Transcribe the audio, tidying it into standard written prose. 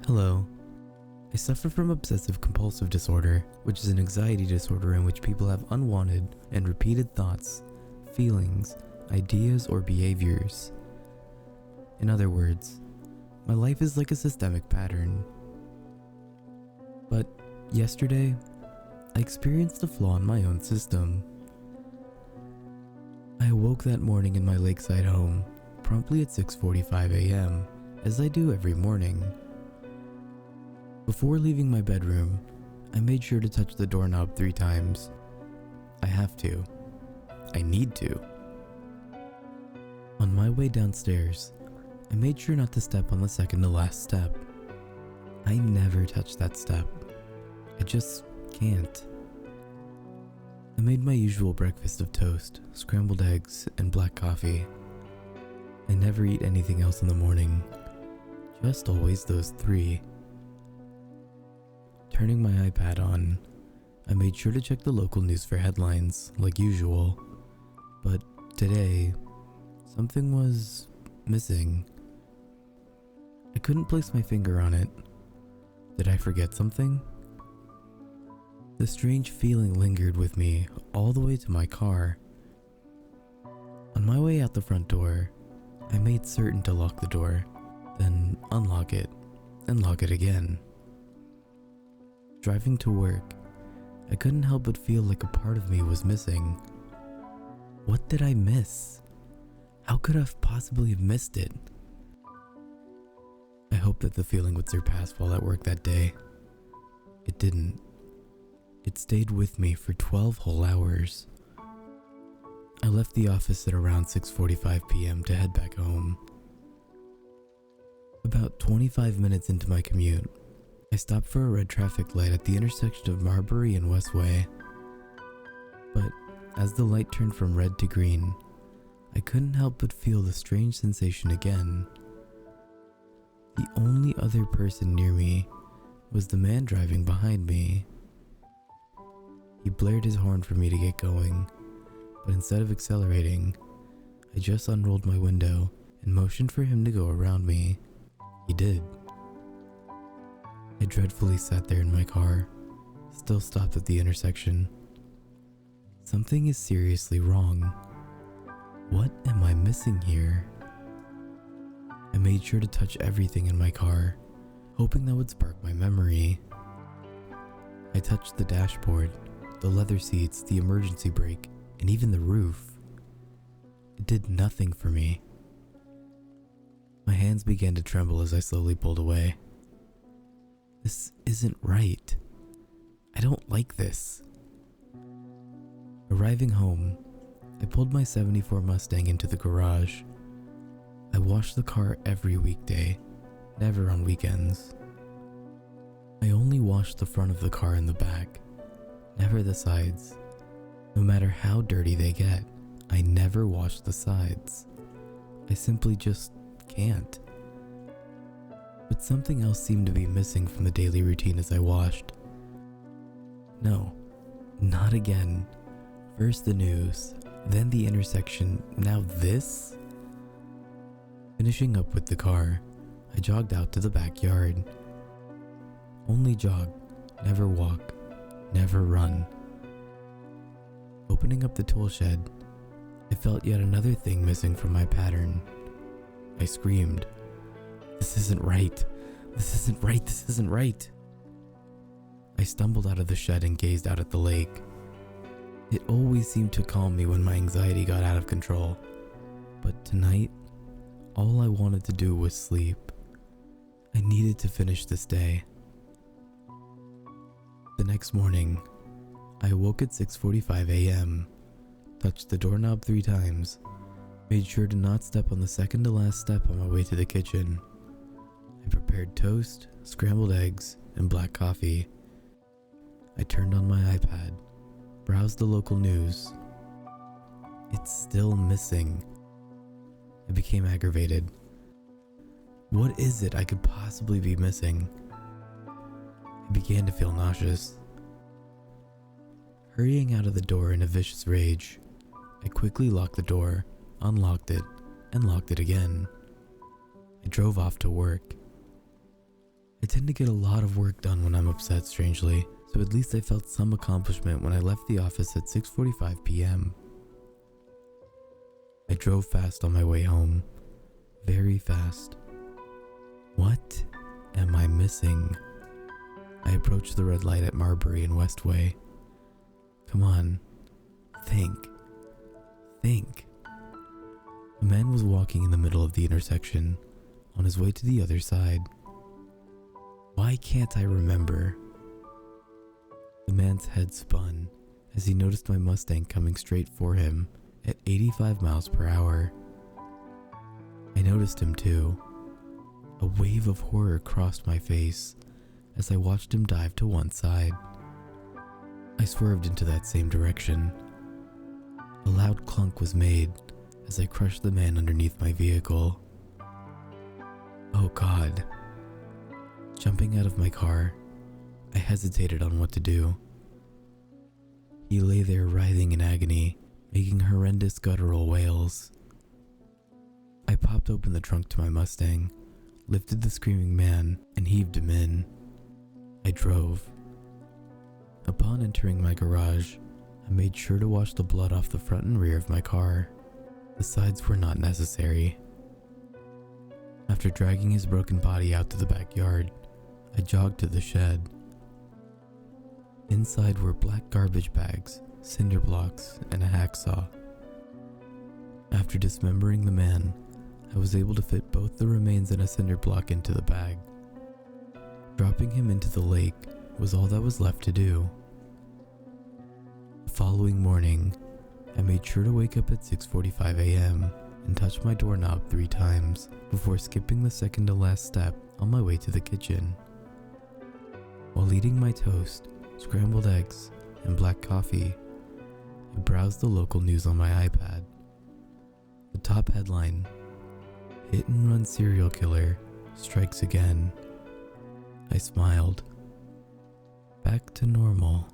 Hello. I suffer from obsessive compulsive disorder, which is an anxiety disorder in which people have unwanted and repeated thoughts, feelings, ideas, or behaviors. In other words, my life is like a systemic pattern. But yesterday, I experienced a flaw in my own system. I awoke that morning in my lakeside home, promptly at 6:45 a.m., as I do every morning. Before leaving my bedroom, I made sure to touch the doorknob 3 times. I have to. I need to. On my way downstairs, I made sure not to step on the second to last step. I never touch that step. I just can't. I made my usual breakfast of toast, scrambled eggs, and black coffee. I never eat anything else in the morning, just always those 3. Turning my iPad on, I made sure to check the local news for headlines, like usual. But today, something was missing. I couldn't place my finger on it. Did I forget something? The strange feeling lingered with me all the way to my car. On my way out the front door, I made certain to lock the door, then unlock it, and lock it again. Driving to work, I couldn't help but feel like a part of me was missing. What did I miss? How could I have possibly have missed it? I hoped that the feeling would surpass while at work that day. It didn't. It stayed with me for 12 whole hours. I left the office at around 6:45 p.m. to head back home. About 25 minutes into my commute, I stopped for a red traffic light at the intersection of Marbury and Westway. But as the light turned from red to green, I couldn't help but feel the strange sensation again. The only other person near me was the man driving behind me. He blared his horn for me to get going, but instead of accelerating, I just unrolled my window and motioned for him to go around me. He did. I dreadfully sat there in my car, still stopped at the intersection. Something is seriously wrong. What am I missing here? I made sure to touch everything in my car, hoping that would spark my memory. I touched the dashboard, the leather seats, the emergency brake, and even the roof. It did nothing for me. My hands began to tremble as I slowly pulled away. This isn't right. I don't like this. Arriving home, I pulled my '74 Mustang into the garage. I washed the car every weekday, never on weekends. I only washed the front of the car and the back, never the sides. No matter how dirty they get, I never wash the sides. I simply just can't. But something else seemed to be missing from the daily routine as I washed. No, not again. First the news, then the intersection, now this? Finishing up with the car, I jogged out to the backyard. Only jog, never walk, never run. Opening up the tool shed, I felt yet another thing missing from my pattern. I screamed, "This isn't right. This isn't right. This isn't right." I stumbled out of the shed and gazed out at the lake. It always seemed to calm me when my anxiety got out of control. But tonight, all I wanted to do was sleep. I needed to finish this day. The next morning, I awoke at 6:45 a.m., touched the doorknob 3 times, made sure to not step on the second to last step on my way to the kitchen. I prepared toast, scrambled eggs, and black coffee. I turned on my iPad, browsed the local news. It's still missing. I became aggravated. What is it I could possibly be missing? I began to feel nauseous. Hurrying out of the door in a vicious rage, I quickly locked the door, unlocked it, and locked it again. I drove off to work. I tend to get a lot of work done when I'm upset, strangely, so at least I felt some accomplishment when I left the office at 6:45 p.m. I drove fast on my way home. Very fast. What am I missing? I approached the red light at Marbury and Westway. Come on. Think. A man was walking in the middle of the intersection, on his way to the other side. Why can't I remember? The man's head spun as he noticed my Mustang coming straight for him at 85 miles per hour. I noticed him too. A wave of horror crossed my face as I watched him dive to one side. I swerved into that same direction. A loud clunk was made as I crushed the man underneath my vehicle. Oh God. Jumping out of my car, I hesitated on what to do. He lay there writhing in agony, making horrendous guttural wails. I popped open the trunk to my Mustang, lifted the screaming man, and heaved him in. I drove. Upon entering my garage, I made sure to wash the blood off the front and rear of my car. The sides were not necessary. After dragging his broken body out to the backyard, I jogged to the shed. Inside were black garbage bags, cinder blocks, and a hacksaw. After dismembering the man, I was able to fit both the remains and a cinder block into the bag. Dropping him into the lake was all that was left to do. The following morning, I made sure to wake up at 6:45 a.m. and touch my doorknob 3 times before skipping the second to last step on my way to the kitchen. While eating my toast, scrambled eggs, and black coffee, I browsed the local news on my iPad. The top headline: Hit and run serial killer strikes again. I smiled. Back to normal.